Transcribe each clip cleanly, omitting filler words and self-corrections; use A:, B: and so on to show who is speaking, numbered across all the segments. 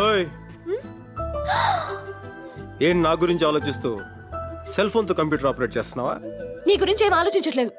A: ఓయ్, ఏం నా గురించి ఆలోచిస్తూ సెల్ ఫోన్తో కంప్యూటర్ ఆపరేట్ చేస్తున్నావా?
B: నీ గురించి ఏం ఆలోచించట్లేదు.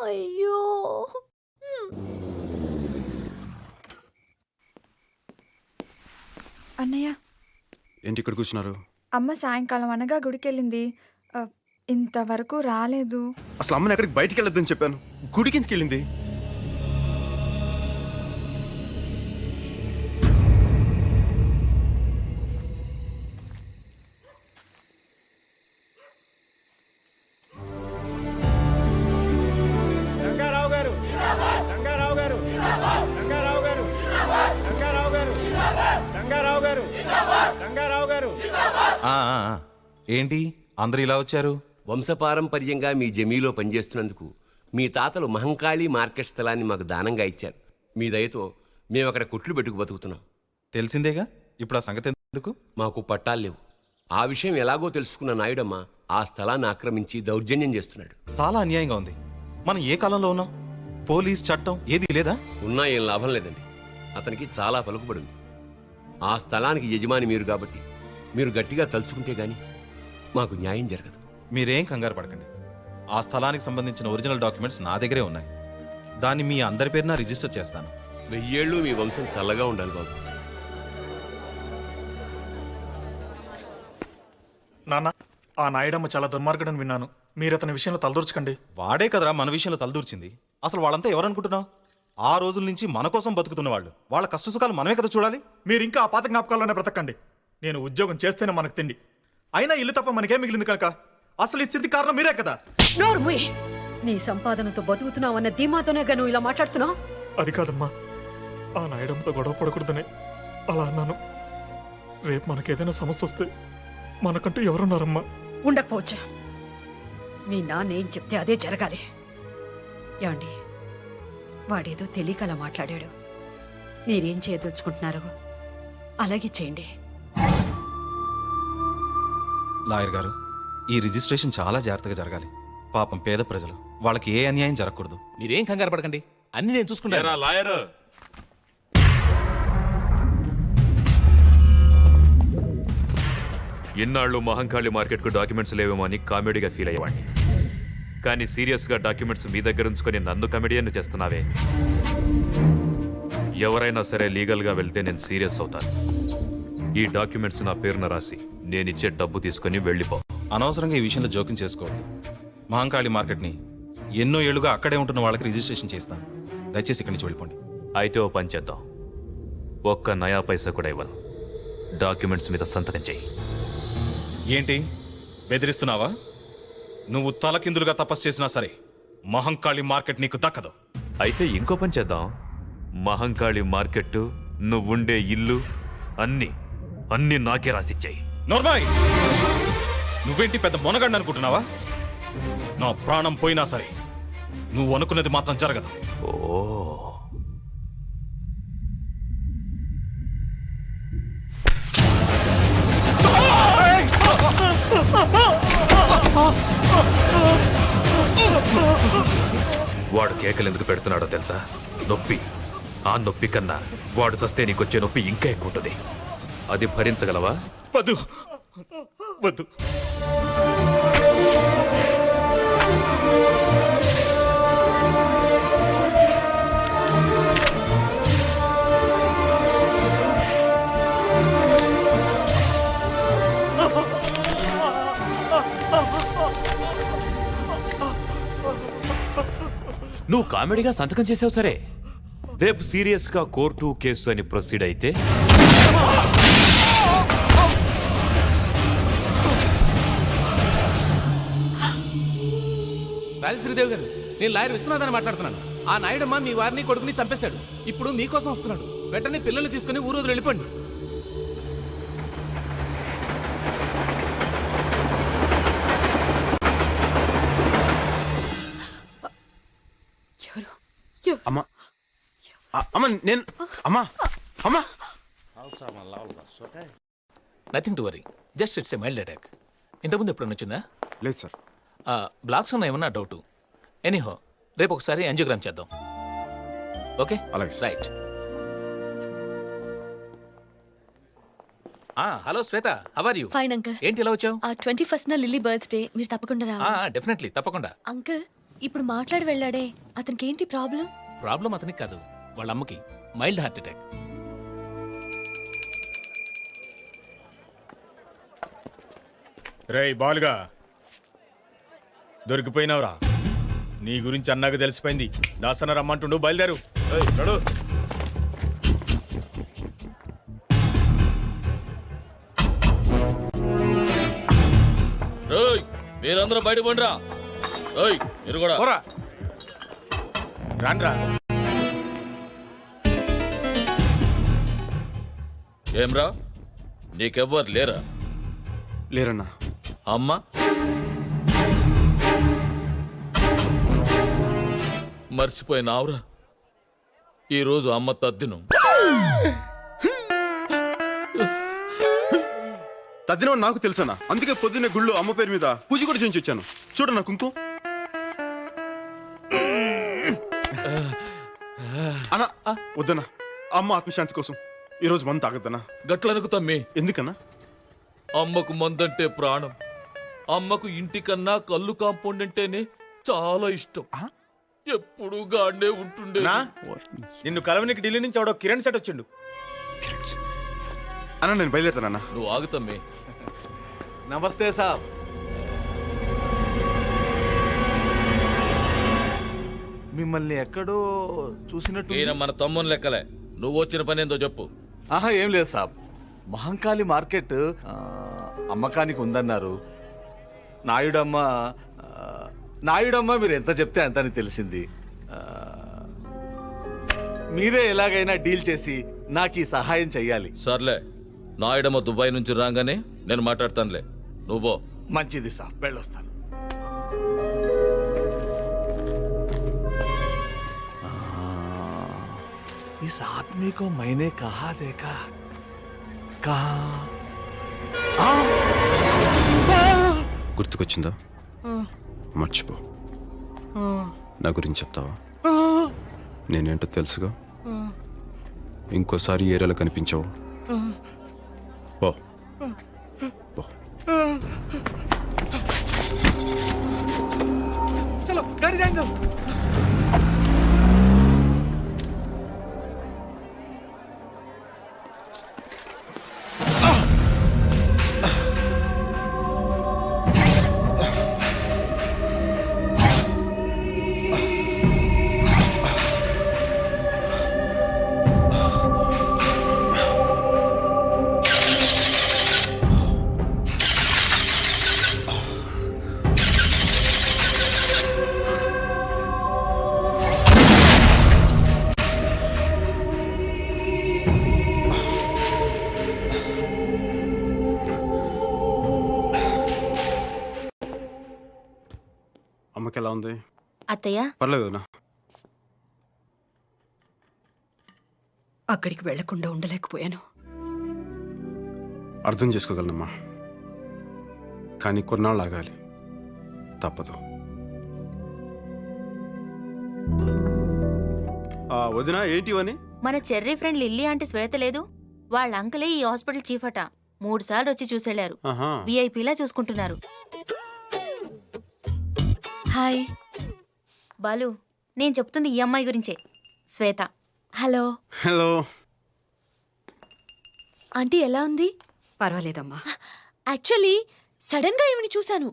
B: అయ్యో,
C: అన్నయ్య,
A: ఏంటి ఇక్కడ కూర్చున్నారు?
C: అమ్మ సాయంకాలం అనగా గుడికెళ్ళింది. ఇంతవరకు రాలేదు.
A: అసలు అమ్మని ఎక్కడికి బయటికి వెళ్ళొద్దని చెప్పాను. గుడికి ఎందుకు వెళ్ళింది?
D: రంగారావు గారు, రంగారావు గారు, రంగారావు గారు, రంగారావు గారు, రంగారావు గారు, రంగారావు గారు.
E: ఏంటి అందరు ఇలా వచ్చారు?
F: వంశపారంపర్యంగా మీ జమీలో పనిచేస్తున్నందుకు మీ తాతలు మహంకాళి మార్కెట్ స్థలాన్ని మాకు దానంగా ఇచ్చారు. మీ దయతో మేము అక్కడ కొట్లు పెట్టుకు బతుకుతున్నాం.
E: తెలిసిందేగా, ఇప్పుడు ఆ సంగతి ఎందుకు?
F: మాకు పట్టాలు లేవు. ఆ విషయం ఎలాగో తెలుసుకున్న నాయుడమ్మ ఆ స్థలాన్ని ఆక్రమించి దౌర్జన్యం చేస్తున్నాడు.
E: చాలా అన్యాయంగా ఉంది. మనం ఏ కాలంలో ఉన్నాం? పోలీస్ చట్టం ఏది లేదా?
F: ఉన్నా ఏం లాభం లేదండి. అతనికి చాలా పలుకుబడింది. ఆ స్థలానికి యజమాని మీరు కాబట్టి మీరు గట్టిగా తలుచుకుంటే గాని మాకు న్యాయం జరగదు.
E: మీరేం కంగారు పడకండి. ఆ స్థలానికి సంబంధించిన ఒరిజినల్ డాక్యుమెంట్స్ నా దగ్గరే ఉన్నాయి. దాన్ని మీ అందరి పేరున రిజిస్టర్ చేస్తాను.
F: 1000 ఏళ్ళు మీ వంశం చల్లగా ఉండాలి బాబు.
D: నాన్న, ఆ నాయుడమ్మ చాలా దుర్మార్గుడని విన్నాను. మీరు అతని విషయంలో తలదూర్చకండి.
E: వాడే కదరా మన విషయంలో తలదూర్చింది. అసలు వాళ్ళంతా ఎవరనుకుంటున్నావు? ఆ రోజుల నుంచి మన కోసం బతుకుతున్న వాళ్ళు. వాళ్ళ కష్టసుఖాలు మనమే కదా చూడాలి.
D: మీరు ఇంకా ఆ పాత జ్ఞాపకాల్లోనే బ్రతకండి. నేను ఉద్యోగం చేస్తేనే మనకు తిండి. అయినా ఇల్లు తప్ప మనకేం మిగిలింది కనుక అసలు ఈ స్థితి కారణం మీరే కదా.
B: నోర్ముయ్, నీ సంపాదనతో బతుకుతున్నావన్న ధీమాతోనే నువ్వు ఇలా మాట్లాడుతున్నావు.
D: అది కాదమ్మా, ఆ నాయుడంతో గొడవ పడకూడదనే అలా అన్నాను. రేపు మనకేదైనా సమస్య వస్తే మనకంటూ ఎవరున్నారమ్మా?
B: ఉండకపోవచ్చు. మీ నాన్న ఏం చెప్తే అదే జరగాలి. ఏమండి, వాడేదో తెలియక అలా మాట్లాడాడు. మీరేం చేయదలుచుకుంటున్నారో అలాగే చేయండి.
E: లాయర్ గారు, ఈ రిజిస్ట్రేషన్ చాలా జాగ్రత్తగా జరగాలి. పాపం పేద ప్రజలు, వాళ్ళకి ఏ అన్యాయం జరగకూడదు.
G: మీరేం కంగారు పడకండి, అన్ని నేను చూసుకుంటాను.
E: లాయర్,
H: ఇన్నాళ్ళు మహంకాళి మార్కెట్కు డాక్యుమెంట్స్ లేవేమో అని కామెడీగా ఫీల్ అయ్యేవాడిని. కానీ సీరియస్గా డాక్యుమెంట్స్ మీ దగ్గర ఉంచుకొని నన్ను కమెడియన్ చేస్తున్నావే. ఎవరైనా సరే లీగల్గా వెళ్తే నేను సీరియస్ అవుతాను. ఈ డాక్యుమెంట్స్ నా పేరున రాసి నేనిచ్చే డబ్బు తీసుకుని వెళ్ళిపో.
E: అనవసరంగా ఈ విషయంలో జోక్యం చేసుకోవద్దు. మహంకాళి మార్కెట్ని ఎన్నో ఏళ్లుగా అక్కడే ఉంటున్న వాళ్ళకి రిజిస్ట్రేషన్ చేస్తాను. దయచేసి ఇక్కడి నుంచి వెళ్ళిపోండి.
H: అయితే ఓ పని చేద్దాం. ఒక్క నయా పైసా కూడా ఇవ్వను. డాక్యుమెంట్స్ మీద సంతకం చెయ్యి.
E: ఏంటి బెదిరిస్తున్నావా? నువ్వు తలకిందులుగా తపస్సు చేసినా సరే మహంకాళి మార్కెట్ నీకు దక్కదు.
H: అయితే ఇంకో పని చేద్దాం. మహంకాళి మార్కెట్, నువ్వుండే ఇల్లు అన్నీ నాకే రాసిచ్చాయి.
E: నోర్మాయ్, నువ్వేంటి పెద్ద మొనగండి అనుకుంటున్నావా? నా ప్రాణం పోయినా సరే నువ్వు అనుకున్నది మాత్రం జరగదు.
H: ఓ, వాడు కేకలు ఎందుకు పెడుతున్నాడో తెలుసా? నొప్పి. ఆ నొప్పి కన్నా వాడు చస్తే నీకొచ్చే నొప్పి ఇంకా ఎక్కువ ఉంటుంది. అది భరించగలవా?
E: వద్దు వద్దు.
H: నువ్వు కామెడీగా సంతకం చేసావు సరే, రేపు సీరియస్గా కోర్టు కేసు అని ప్రొసీడ్ అయితే
G: రాజశ్రీదేవి గారు, నేను లాయర్ విశ్వనాథాన్ని మాట్లాడుతున్నాను. ఆ నాయుడమ్మ మీ వారిని కొడుకుని చంపేశాడు. ఇప్పుడు మీకోసం వస్తున్నాడు. వెంటనే పిల్లల్ని తీసుకుని ఊరు వదిలి వెళ్ళిపోండి.
A: అమ్మా, అమ్మా, నేను అమ్మా అమ్మా
G: nothing to worry, just it's a mild attack. ఇంతకుముందు ఎప్పుడన్నా వచ్చిందా?
A: లేదు సార్.
G: బ్లాక్స్ ఉన్న ఏమన్నా డౌట్? ఎనీహో, రేపు ఒకసారి యాంజియోగ్రామ్ చేద్దాం. ఓకే
A: అలాగే sir.
G: Right. Hello Shweta, how are you?
I: Fine uncle.
G: ఏంటి ఇలా వచ్చావు?
I: 21st లిల్లీ బర్త్డే, మీరు తప్పకుండా రావాలి.
G: డెఫినెట్లీ, తప్పకుండా.
I: అంకుల్ ఇప్పుడు మాట్లాడి వెళ్ళాడే, అతనికి ఏంటి ప్రాబ్లం?
G: ప్రాబ్లం అతనికి కాదు, వాళ్ళ అమ్మకి మైల్డ్ హార్ట్ అటాక్.
J: రేయ్ బాలుగా దొరికిపోయినావురా. నీ గురించి అన్నాక తెలిసిపోయింది. దాసన రమ్మంటుండు, బయలుదేరు.
A: ఏయ్, నడు.
H: మీరందరూ బయట పండిరా. మీరు కూడా
A: పోరా.
J: రాన్రా.
H: ఏమ్రా, నీకెవ్వరు లేరా?
A: లేరన్నా.
H: అమ్మ మర్చిపోయినావురా, ఈరోజు అమ్మ తద్దిను.
A: తద్దినం నాకు తెలుసన్నా, అందుకే పొద్దున్నే గుళ్ళు అమ్మ పేరు మీద పూజ కూడా చేయించి వచ్చాను. చూడన్నా కుంకుమ. అన్నా వద్దన్నా, అమ్మ ఆత్మశాంతి కోసం ఈరోజు మందు తాగద్దన్నా.
H: గట్లనుకు తమ్మి,
A: ఎందుకన్నా?
H: అమ్మకు మందంటే ప్రాణం. అమ్మకు ఇంటికన్నా కళ్ళు కాంపౌండ్ అంటేనే చాలా ఇష్టం. ఎప్పుడు గాడే ఉంటుండే.
J: నిన్ను కలవనికి ఢిల్లీ నుంచి ఆవిడ కిరణ్ సెట్ వచ్చిండు.
A: అన్నా నేను బయలుదేరుతానన్నా.
H: నువ్వు ఆగుతమ్మి.
K: నమస్తే సాబ్. మిమ్మల్ని ఎక్కడో చూసినట్టు.
H: ఈయన మన తమ్ముని లెక్కలే. నువ్వు వచ్చిన పని ఏందో చెప్పు.
K: ఆహా, ఏం లేదు సాబ్. మహంకాళి మార్కెట్ అమ్మకానికి ఉందన్నారు. నాయుడమ్మ మీరు ఎంత చెప్తే అంత అని తెలిసింది. మీరే ఎలాగైనా డీల్ చేసి నాకు ఈ సహాయం చెయ్యాలి.
H: సర్లే, నాయుడమ్మ దుబాయ్ నుంచి రాగానే నేను మాట్లాడతానులే. నువ్వు పో.
K: మంచిది సాబ్, వెళ్ళొస్తాను. इस आदमी को मैंने कहा देखा
A: గుర్తుకొచ్చిందా? మర్చిపో. నా గురించి చెప్తావా? నేనేంటో తెలుసుగా. ఇంకోసారి ఏరియాలో కనిపించావు. పో పో.
K: चलो गाड़ी जाएंगे.
A: అమ్మకి ఎలా ఉంది?
I: అత్తయ్య
A: పర్లేదు నా.
B: అక్కడికి వెళ్లకుండా ఉండలేకపోయాను.
A: అర్థం చేసుకోగలనమ్మా, కానీ కొన్నాళ్ళు ఆగాలి. తప్పదు. వదినా ఏంటివని?
I: మన చెర్రీ ఫ్రెండ్ లిల్లీ ఆంటీ శ్వేత లేదు, వాళ్ళ అంకలే ఈ హాస్పిటల్ చీఫ్ అట. 3 సార్లు వచ్చి చూసెళ్లారు.
A: ఆహా.
I: విఐపీలా చూసుకుంటున్నారు. హాయ్ బాలు, నేను చెప్తుంది ఈ అమ్మాయి గురించే, శ్వేత. హలో.
A: హలో
I: ఆంటీ ఎలా ఉంది?
B: పర్వాలేదమ్మా.
I: యాక్చువల్లీ సడన్ గా ఈవిని చూశాను,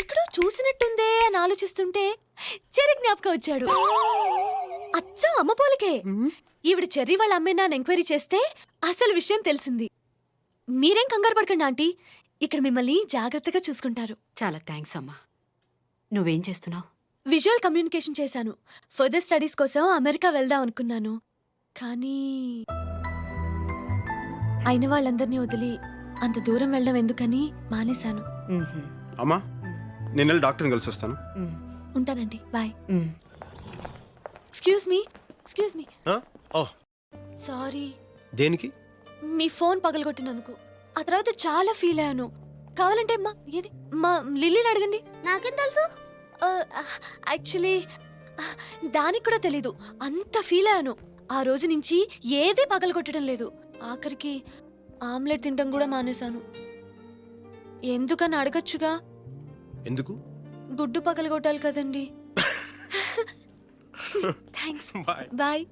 I: ఎక్కడో చూసినట్టుందే అని ఆలోచిస్తుంటే చెర్రీ జ్ఞాపకం వచ్చాడు. అచ్చం అమ్మ పోలికే. ఈవిడ చెర్రీ వాళ్ళ అమ్మేనా అని ఎంక్వైరీ చేస్తే అసలు విషయం తెలిసింది. మీరేం కంగారు పడకండి ఆంటీ, ఇక్కడ మిమ్మల్ని జాగ్రత్తగా చూసుకుంటారు.
B: చాలా థ్యాంక్స్ అమ్మా. నువ్వేం చేస్తున్నావు?
I: విజువల్ కమ్యూనికేషన్ చేశాను. ఫర్దర్ స్టడీస్ కోసం అమెరికా వెళ్దాం అనుకున్నాను, కానీ అయిన వాళ్ళందరినీ వదిలి అంత దూరం వెళ్ళడం ఎందుకని మానేశాను.
A: అమ్మా, నేను వెళ్ళి డాక్టర్ని కలిసి వస్తాను.
I: ఉంటానండి, బాయ్. Excuse me. సారీ.
A: దేనికి?
I: మీ ఫోన్ పగలగొట్టినందుకు. ఆ తర్వాత చాలా ఫీల్ అయ్యాను. కావాలంటే మా లిల్లీని అడగండి. నాకేం తెలుసు? యాక్చువల్లీ దానికి కూడా తెలీదు. అంత ఫీల్ అయ్యాను. ఆ రోజు నుంచి ఏది పగలగొట్టడం లేదు. ఆఖరికి ఆమ్లెట్ తినడం కూడా మానేశాను. ఎందుకని అడగచ్చుగా.
A: ఎందుకు?
I: గుడ్డు పగలగొట్టాలి కదండి. థ్యాంక్స్.
A: బాయ్.
I: బాయ్.